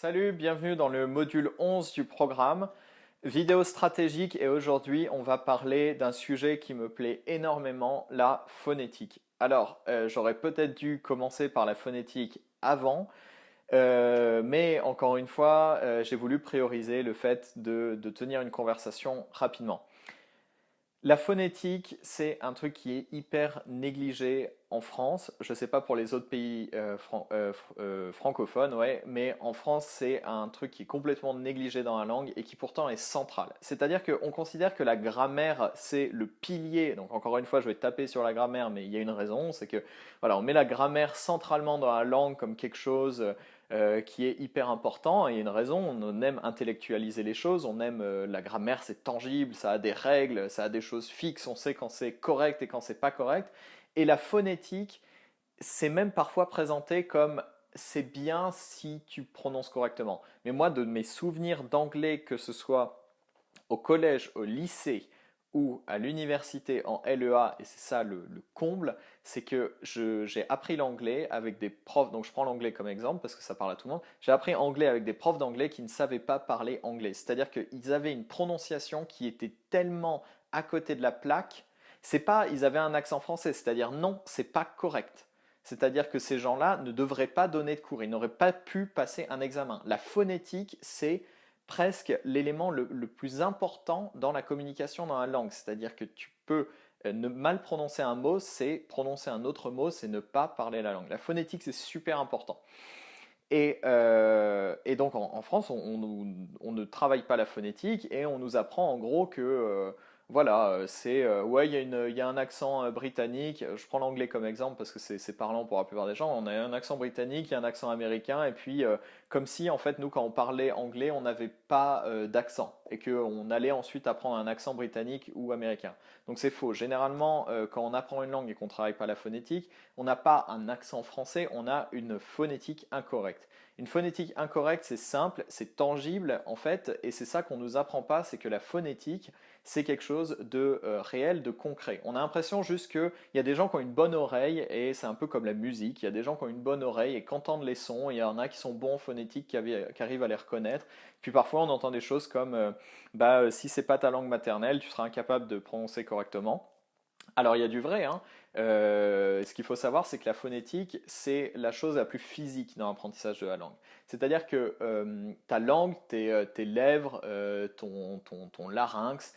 Salut, bienvenue dans le module 11 du programme Vidéo stratégique et aujourd'hui on va parler d'un sujet qui me plaît énormément, la phonétique. Alors, j'aurais peut-être dû commencer par la phonétique avant, mais encore une fois, j'ai voulu prioriser le fait de tenir une conversation rapidement. La phonétique, c'est un truc qui est hyper négligé en France. Je ne sais pas pour les autres pays francophones, ouais, mais en France, c'est un truc qui est complètement négligé dans la langue et qui pourtant est central. C'est-à-dire qu'on considère que la grammaire, c'est le pilier. Donc encore une fois, je vais taper sur la grammaire, mais il y a une raison, c'est que voilà, on met la grammaire centralement dans la langue comme quelque chose qui est hyper important. Et il y a une raison, on aime intellectualiser les choses, on aime la grammaire, c'est tangible, ça a des règles, ça a des choses fixes, on sait quand c'est correct et quand c'est pas correct. Et la phonétique, c'est même parfois présenté comme c'est bien si tu prononces correctement. Mais moi, de mes souvenirs d'anglais, que ce soit au collège, au lycée ou à l'université en LEA, et c'est ça le comble, c'est que j'ai appris l'anglais avec des profs, donc je prends l'anglais comme exemple parce que ça parle à tout le monde, j'ai appris anglais avec des profs d'anglais qui ne savaient pas parler anglais, c'est-à-dire qu'ils avaient une prononciation qui était tellement à côté de la plaque, c'est pas, ils avaient un accent français, c'est-à-dire non, c'est pas correct. C'est-à-dire que ces gens-là ne devraient pas donner de cours, ils n'auraient pas pu passer un examen. La phonétique, c'est presque l'élément le plus important dans la communication dans la langue. C'est-à-dire que tu peux ne mal prononcer un mot, c'est prononcer un autre mot, c'est ne pas parler la langue. La phonétique, c'est super important. Et donc en France, on ne travaille pas la phonétique et on nous apprend en gros que voilà, c'est ouais, il y a un accent britannique. Je prends l'anglais comme exemple parce que c'est parlant pour la plupart des gens. On a un accent britannique, il y a un accent américain, et puis comme si en fait nous quand on parlait anglais, on n'avait pas d'accent et qu'on allait ensuite apprendre un accent britannique ou américain. Donc c'est faux. Généralement, quand on apprend une langue et qu'on ne travaille pas la phonétique, on n'a pas un accent français, on a une phonétique incorrecte. Une phonétique incorrecte, c'est simple, c'est tangible en fait, et c'est ça qu'on ne nous apprend pas, c'est que la phonétique, c'est quelque chose de réel, de concret. On a l'impression juste qu'il y a des gens qui ont une bonne oreille, et c'est un peu comme la musique, il y a des gens qui ont une bonne oreille et qui entendent les sons, il y en a qui sont bons en phonétique, qui arrivent à les reconnaître, puis parfois on entend des choses comme si c'est pas ta langue maternelle, tu seras incapable de prononcer correctement. Alors il y a du vrai, hein. Ce qu'il faut savoir, c'est que la phonétique, c'est la chose la plus physique dans l'apprentissage de la langue. C'est-à-dire que ta langue, tes lèvres, ton larynx,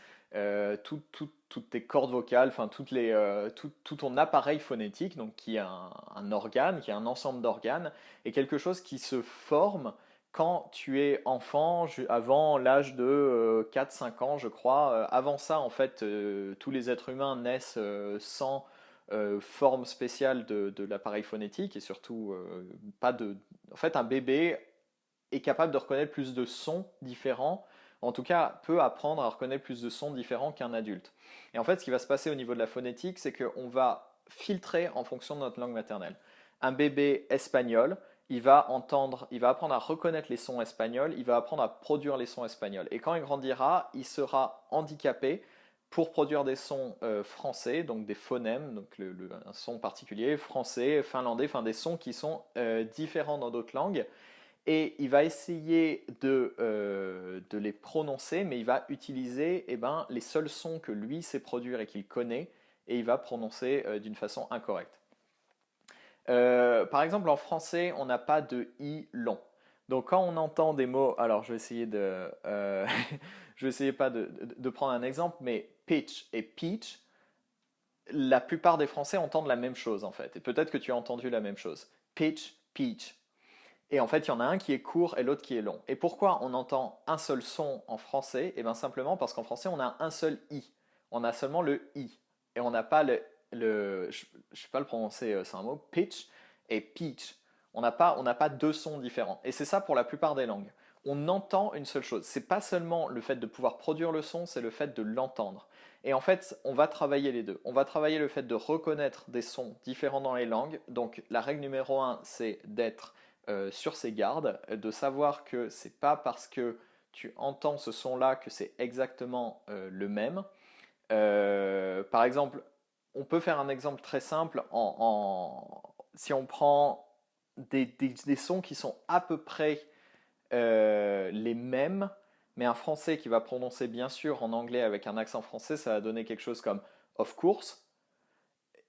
toutes tes cordes vocales, enfin tout ton appareil phonétique, donc qui est un organe, qui est un ensemble d'organes, est quelque chose qui se forme quand tu es enfant, avant l'âge de 4-5 ans, je crois. Avant ça, en fait, tous les êtres humains naissent sans forme spéciale de l'appareil phonétique et surtout pas de. En fait, un bébé est capable de reconnaître plus de sons différents, en tout cas peut apprendre à reconnaître plus de sons différents qu'un adulte. Et en fait, ce qui va se passer au niveau de la phonétique, c'est qu'on va filtrer en fonction de notre langue maternelle. Un bébé espagnol, il va apprendre à reconnaître les sons espagnols, il va apprendre à produire les sons espagnols. Et quand il grandira, il sera handicapé pour produire des sons français, donc des phonèmes, donc un son particulier, français, finlandais, enfin des sons qui sont différents dans d'autres langues, et il va essayer de les prononcer, mais il va utiliser les seuls sons que lui sait produire et qu'il connaît, et il va prononcer d'une façon incorrecte. Par exemple, en français, on n'a pas de i long. Donc quand on entend des mots, alors je vais essayer je vais essayer pas de prendre un exemple, mais pitch et peach, la plupart des Français entendent la même chose en fait. Et peut-être que tu as entendu la même chose. Pitch, peach. Et en fait, il y en a un qui est court et l'autre qui est long. Et pourquoi on entend un seul son en français? Eh bien simplement parce qu'en français, on a un seul i. On a seulement le i. Et on n'a pas je ne sais pas le prononcer, c'est un mot, pitch et peach. On n'a pas deux sons différents. Et c'est ça pour la plupart des langues. On entend une seule chose. C'est pas seulement le fait de pouvoir produire le son, c'est le fait de l'entendre. Et en fait, on va travailler les deux. On va travailler le fait de reconnaître des sons différents dans les langues. Donc la règle numéro un, c'est d'être sur ses gardes, de savoir que c'est pas parce que tu entends ce son-là que c'est exactement le même. Par exemple, on peut faire un exemple très simple si on prend des sons qui sont à peu près les mêmes, mais un français qui va prononcer bien sûr en anglais avec un accent français, ça va donner quelque chose comme of course,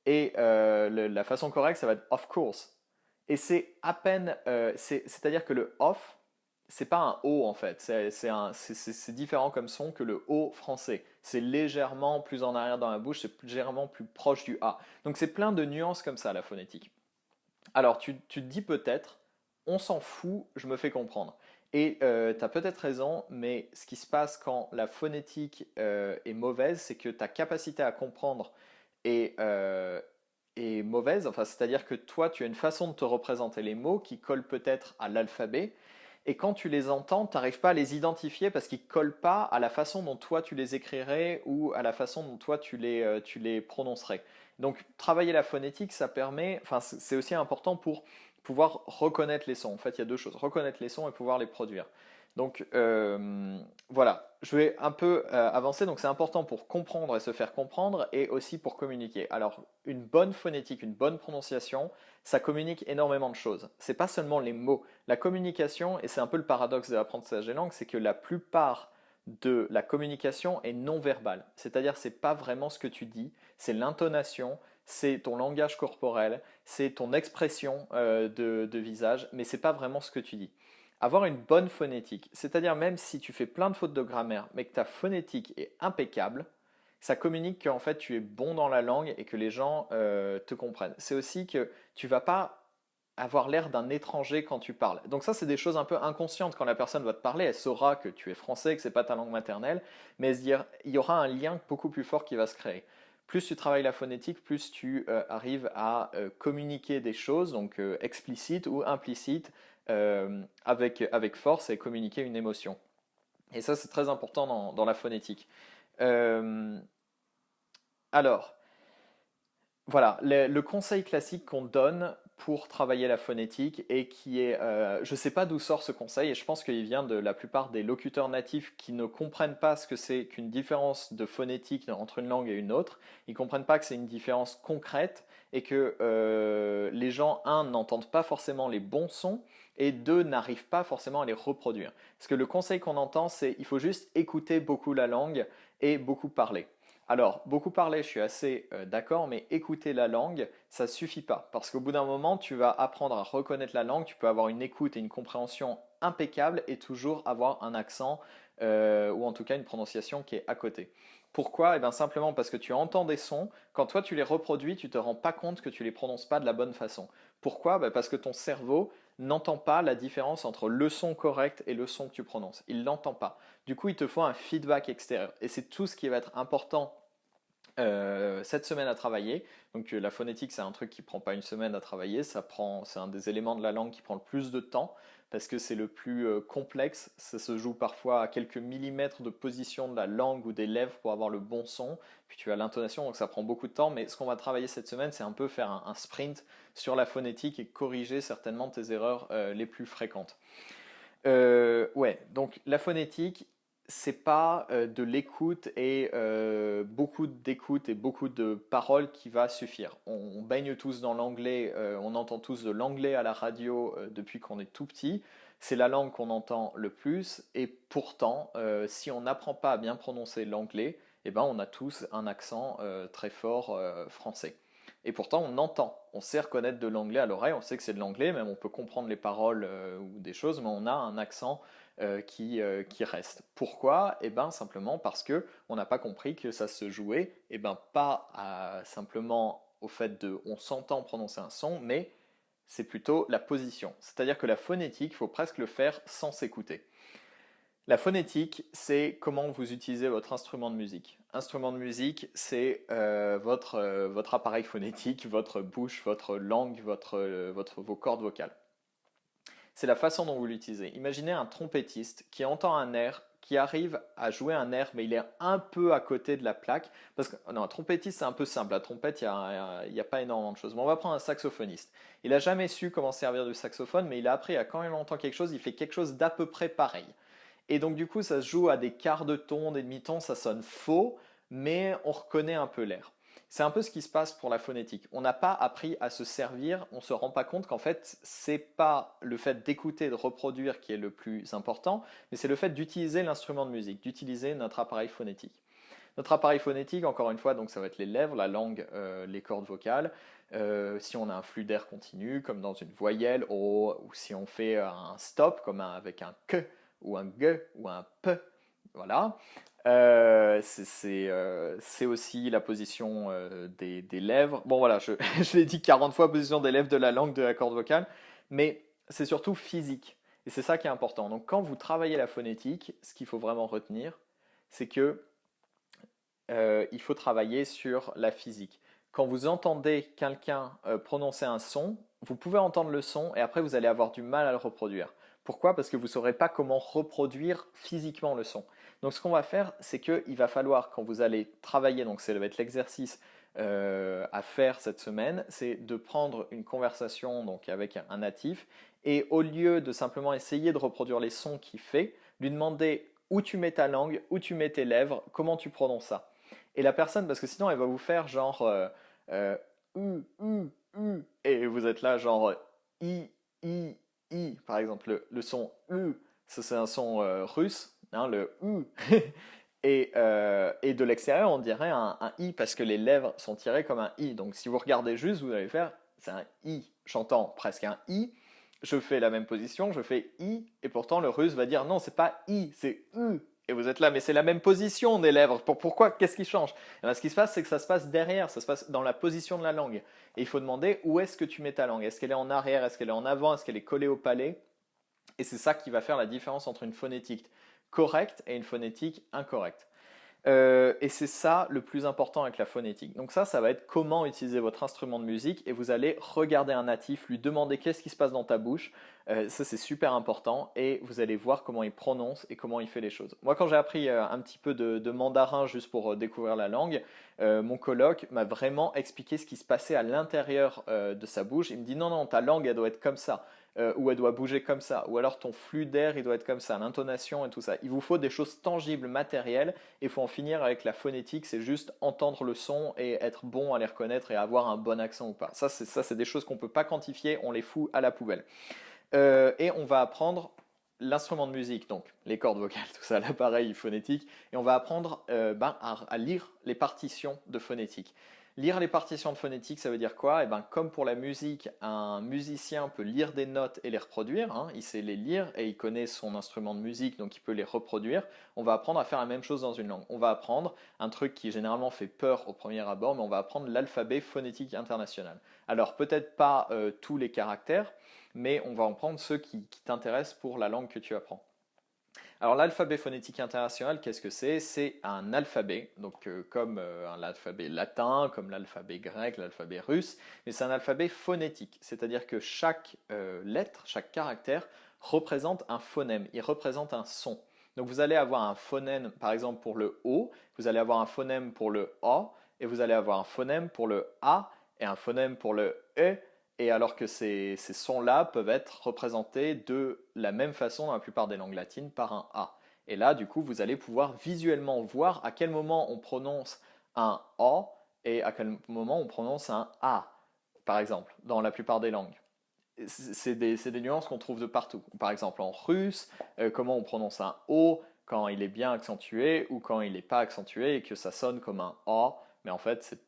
et la façon correcte, ça va être of course. Et c'est à peine, c'est-à-dire que le off, c'est pas un O en fait, c'est différent comme son que le O français. C'est légèrement plus en arrière dans la bouche, c'est légèrement plus proche du A. Donc c'est plein de nuances comme ça la phonétique. Alors tu te dis peut-être, on s'en fout, je me fais comprendre. Et tu as peut-être raison, mais ce qui se passe quand la phonétique est mauvaise, c'est que ta capacité à comprendre est mauvaise. Enfin, c'est-à-dire que toi, tu as une façon de te représenter les mots qui collent peut-être à l'alphabet. Et quand tu les entends, tu n'arrives pas à les identifier parce qu'ils ne collent pas à la façon dont toi tu les écrirais ou à la façon dont toi tu les prononcerais. Donc, travailler la phonétique, ça permet, enfin, c'est aussi important pour pouvoir reconnaître les sons. En fait, il y a deux choses, reconnaître les sons et pouvoir les produire. Donc, voilà, je vais un peu avancer. Donc, c'est important pour comprendre et se faire comprendre et aussi pour communiquer. Alors, une bonne phonétique, une bonne prononciation, ça communique énormément de choses. C'est pas seulement les mots. La communication, et c'est un peu le paradoxe de l'apprentissage des langues, c'est que la plupart de la communication est non verbale. C'est-à-dire, c'est pas vraiment ce que tu dis, c'est l'intonation, c'est ton langage corporel, c'est ton expression de visage, mais c'est pas vraiment ce que tu dis. Avoir une bonne phonétique, c'est-à-dire même si tu fais plein de fautes de grammaire, mais que ta phonétique est impeccable, ça communique qu'en fait tu es bon dans la langue et que les gens te comprennent. C'est aussi que tu vas pas avoir l'air d'un étranger quand tu parles. Donc ça, c'est des choses un peu inconscientes. Quand la personne va te parler, elle saura que tu es français, que c'est pas ta langue maternelle, mais se dire, il y aura un lien beaucoup plus fort qui va se créer. Plus tu travailles la phonétique, plus tu arrives à communiquer des choses, donc explicites ou implicites, avec force et communiquer une émotion. Et ça, c'est très important dans la phonétique. Euh, alors, voilà, le conseil classique qu'on donne pour travailler la phonétique et qui est, je ne sais pas d'où sort ce conseil et je pense qu'il vient de la plupart des locuteurs natifs qui ne comprennent pas ce que c'est qu'une différence de phonétique entre une langue et une autre. Ils ne comprennent pas que c'est une différence concrète et que les gens, un, n'entendent pas forcément les bons sons et deux, n'arrivent pas forcément à les reproduire. Parce que le conseil qu'on entend, c'est il faut juste écouter beaucoup la langue et beaucoup parler. Alors, beaucoup parler, je suis assez d'accord, mais écouter la langue, ça ne suffit pas. Parce qu'au bout d'un moment, tu vas apprendre à reconnaître la langue, tu peux avoir une écoute et une compréhension impeccable et toujours avoir un accent ou en tout cas une prononciation qui est à côté. Pourquoi? Eh bien simplement parce que tu entends des sons, quand toi tu les reproduis, tu ne te rends pas compte que tu les prononces pas de la bonne façon. Pourquoi? Ben parce que ton cerveau n'entend pas la différence entre le son correct et le son que tu prononces. Il l'entend pas. Du coup, il te faut un feedback extérieur. Et c'est tout ce qui va être important cette semaine à travailler. Donc la phonétique, c'est un truc qui prend pas une semaine à travailler. C'est un des éléments de la langue qui prend le plus de temps parce que c'est le plus complexe. Ça se joue parfois à quelques millimètres de position de la langue ou des lèvres pour avoir le bon son. Puis tu as l'intonation, donc ça prend beaucoup de temps. Mais ce qu'on va travailler cette semaine, c'est un peu faire un sprint sur la phonétique et corriger certainement tes erreurs les plus fréquentes. Ouais, donc la phonétique, c'est pas de l'écoute et beaucoup d'écoute et beaucoup de paroles qui va suffire. On baigne tous dans l'anglais, on entend tous de l'anglais à la radio depuis qu'on est tout petit. C'est la langue qu'on entend le plus et pourtant, si on n'apprend pas à bien prononcer l'anglais, eh ben, on a tous un accent très fort français. Et pourtant, on entend, on sait reconnaître de l'anglais à l'oreille, on sait que c'est de l'anglais, même on peut comprendre les paroles ou des choses, mais on a un accent qui reste. Pourquoi? Eh bien, simplement parce que on n'a pas compris que ça se jouait, eh ben, pas simplement au fait de on s'entend prononcer un son, mais c'est plutôt la position. C'est-à-dire que la phonétique, il faut presque le faire sans s'écouter. La phonétique, c'est comment vous utilisez votre instrument de musique. Instrument de musique, c'est votre appareil phonétique, votre bouche, votre langue, vos cordes vocales. C'est la façon dont vous l'utilisez. Imaginez un trompettiste qui entend un air, qui arrive à jouer un air, mais il est un peu à côté de la plaque. Parce que non, un trompettiste, c'est un peu simple. La trompette, il n'y a pas énormément de choses. Mais on va prendre un saxophoniste. Il n'a jamais su comment servir du saxophone, mais il a appris à quand il entend quelque chose, il fait quelque chose d'à peu près pareil. Et donc du coup, ça se joue à des quarts de ton, des demi-tons, ça sonne faux, mais on reconnaît un peu l'air. C'est un peu ce qui se passe pour la phonétique. On n'a pas appris à se servir, on ne se rend pas compte qu'en fait, c'est pas le fait d'écouter, de reproduire qui est le plus important, mais c'est le fait d'utiliser l'instrument de musique, d'utiliser notre appareil phonétique. Notre appareil phonétique, encore une fois, donc ça va être les lèvres, la langue, les cordes vocales. Si on a un flux d'air continu, comme dans une voyelle, O, ou si on fait un stop, comme avec un K, ou un G, ou un P, voilà. C'est aussi la position des lèvres. Bon voilà, je l'ai dit 40 fois, position des lèvres, de la langue, de la corde vocale, mais c'est surtout physique. Et c'est ça qui est important. Donc quand vous travaillez la phonétique, ce qu'il faut vraiment retenir, c'est que il faut travailler sur la physique. Quand vous entendez quelqu'un prononcer un son, vous pouvez entendre le son et après vous allez avoir du mal à le reproduire. Pourquoi? Parce que vous ne saurez pas comment reproduire physiquement le son. Donc ce qu'on va faire, c'est qu'il va falloir, quand vous allez travailler, donc ça va être l'exercice à faire cette semaine, c'est de prendre une conversation donc, avec un natif et au lieu de simplement essayer de reproduire les sons qu'il fait, lui demander où tu mets ta langue, où tu mets tes lèvres, comment tu prononces ça. Et la personne, parce que sinon elle va vous faire genre euh, et vous êtes là genre i, i, i, par exemple le son ça c'est un son russe, hein, le et de l'extérieur on dirait un i parce que les lèvres sont tirées comme un i. Donc si vous regardez juste, vous allez faire c'est un i, j'entends presque un i. Je fais la même position, je fais i, et pourtant le russe va dire non, c'est pas i, c'est u. Et vous êtes là, mais c'est la même position des lèvres. Pourquoi? Qu'est-ce qui change? Et bien, ce qui se passe, c'est que ça se passe derrière, ça se passe dans la position de la langue. Et il faut demander où est-ce que tu mets ta langue. Est-ce qu'elle est en arrière? Est-ce qu'elle est en avant? Est-ce qu'elle est collée au palais? Et c'est ça qui va faire la différence entre une phonétique correcte et une phonétique incorrecte. Et c'est ça le plus important avec la phonétique. Donc ça va être comment utiliser votre instrument de musique et vous allez regarder un natif, lui demander qu'est-ce qui se passe dans ta bouche. Ça c'est super important et vous allez voir comment il prononce et comment il fait les choses. Moi quand j'ai appris un petit peu de mandarin juste pour découvrir la langue, mon coloc m'a vraiment expliqué ce qui se passait à l'intérieur de sa bouche. Il me dit non, non, ta langue elle doit être comme ça. Ou elle doit bouger comme ça, ou alors ton flux d'air il doit être comme ça, l'intonation et tout ça. Il vous faut des choses tangibles, matérielles, et il faut en finir avec la phonétique, c'est juste entendre le son et être bon à les reconnaître et avoir un bon accent ou pas. Ça, c'est des choses qu'on ne peut pas quantifier, on les fout à la poubelle. Et on va apprendre l'instrument de musique, donc les cordes vocales, tout ça, l'appareil phonétique, et on va apprendre à lire les partitions de phonétique. Lire les partitions de phonétique, ça veut dire quoi? Et ben, comme pour la musique, un musicien peut lire des notes et les reproduire, hein, il sait les lire et il connaît son instrument de musique, donc il peut les reproduire. On va apprendre à faire la même chose dans une langue. On va apprendre un truc qui généralement fait peur au premier abord, mais on va apprendre l'alphabet phonétique international. Alors peut-être pas tous les caractères, mais on va en prendre ceux qui t'intéressent pour la langue que tu apprends. Alors l'alphabet phonétique international, qu'est-ce que c'est? C'est un alphabet, donc comme l'alphabet latin, comme l'alphabet grec, l'alphabet russe, mais c'est un alphabet phonétique, c'est-à-dire que chaque lettre, chaque caractère représente un phonème, il représente un son. Donc vous allez avoir un phonème, par exemple pour le O, vous allez avoir un phonème pour le A, et vous allez avoir un phonème pour le A, et un phonème pour le E, et alors que ces sons-là peuvent être représentés de la même façon dans la plupart des langues latines par un A. Et là, du coup, vous allez pouvoir visuellement voir à quel moment on prononce un A et à quel moment on prononce un A, par exemple, dans la plupart des langues. C'est des nuances qu'on trouve de partout. Par exemple, en russe, comment on prononce un O quand il est bien accentué ou quand il n'est pas accentué et que ça sonne comme un A, mais en fait, c'est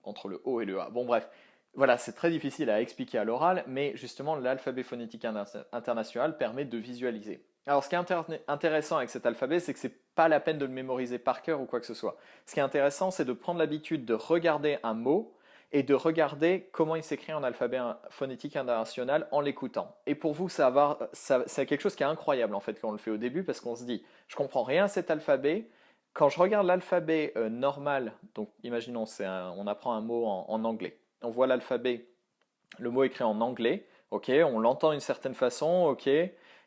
entre le O et le A. Bon, bref, voilà, c'est très difficile à expliquer à l'oral, mais justement, l'alphabet phonétique international permet de visualiser. Alors, ce qui est intéressant avec cet alphabet, c'est que c'est pas la peine de le mémoriser par cœur ou quoi que ce soit. Ce qui est intéressant, c'est de prendre l'habitude de regarder un mot et de regarder comment il s'écrit en alphabet phonétique international en l'écoutant. Et pour vous, c'est quelque chose qui est incroyable en fait quand on le fait au début parce qu'on se dit, je comprends rien à cet alphabet, quand je regarde l'alphabet normal, donc imaginons, on apprend un mot en anglais. On voit l'alphabet, le mot écrit en anglais, ok, on l'entend d'une certaine façon, ok.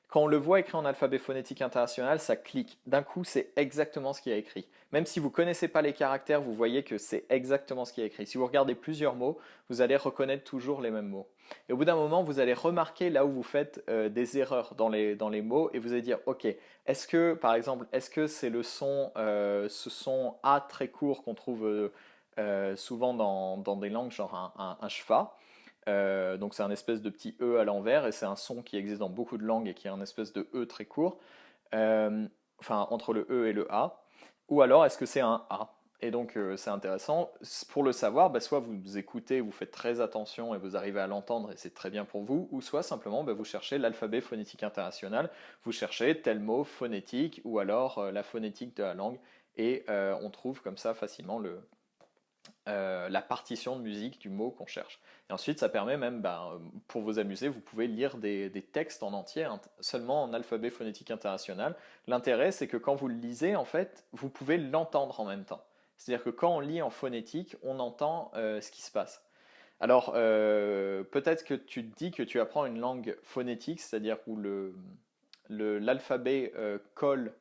Quand on le voit écrit en alphabet phonétique international, ça clique. D'un coup, c'est exactement ce qui est écrit. Même si vous ne connaissez pas les caractères, vous voyez que c'est exactement ce qui est écrit. Si vous regardez plusieurs mots, vous allez reconnaître toujours les mêmes mots. Et au bout d'un moment, vous allez remarquer là où vous faites des erreurs dans les mots et vous allez dire, ok, est-ce que, par exemple, est-ce que c'est ce son A très court qu'on trouve souvent dans des langues genre un schwa. Donc c'est un espèce de petit E à l'envers et c'est un son qui existe dans beaucoup de langues et qui est un espèce de E très court, euh, enfin entre le E et le A, ou alors est-ce que c'est un A? Et donc c'est intéressant. Pour le savoir, bah, soit vous écoutez, vous faites très attention et vous arrivez à l'entendre et c'est très bien pour vous, ou soit simplement bah, vous cherchez l'alphabet phonétique international, vous cherchez tel mot phonétique ou alors la phonétique de la langue et on trouve comme ça facilement la partition de musique du mot qu'on cherche. Et ensuite, ça permet même, ben, pour vous amuser, vous pouvez lire des textes en entier, hein, seulement en alphabet phonétique international. L'intérêt, c'est que quand vous le lisez, en fait, vous pouvez l'entendre en même temps. C'est-à-dire que quand on lit en phonétique, on entend ce qui se passe. Alors, peut-être que tu te dis que tu apprends une langue phonétique, c'est-à-dire où l'alphabet colle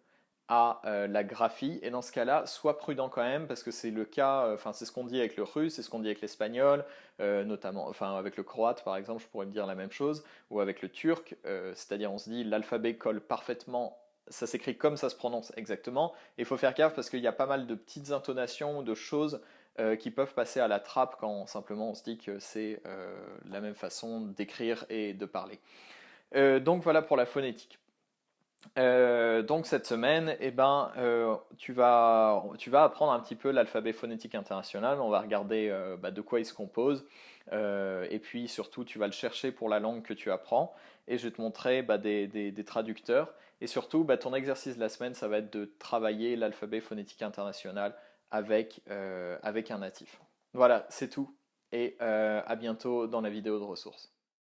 à la graphie. Et dans ce cas-là, sois prudent quand même, parce que c'est le cas, enfin c'est ce qu'on dit avec le russe, c'est ce qu'on dit avec l'espagnol, notamment, enfin avec le croate par exemple, je pourrais me dire la même chose, ou avec le turc, c'est-à-dire on se dit l'alphabet colle parfaitement, ça s'écrit comme ça se prononce exactement, et il faut faire gaffe parce qu'il y a pas mal de petites intonations, de choses qui peuvent passer à la trappe quand simplement on se dit que c'est la même façon d'écrire et de parler. Donc voilà pour la phonétique. Donc cette semaine, eh ben, tu vas apprendre un petit peu l'alphabet phonétique international. On va regarder bah, de quoi il se compose. Et puis surtout, tu vas le chercher pour la langue que tu apprends. Et je vais te montrer bah, des traducteurs. Et surtout, bah, ton exercice de la semaine, ça va être de travailler l'alphabet phonétique international avec un natif. Voilà, c'est tout. Et à bientôt dans la vidéo de ressources.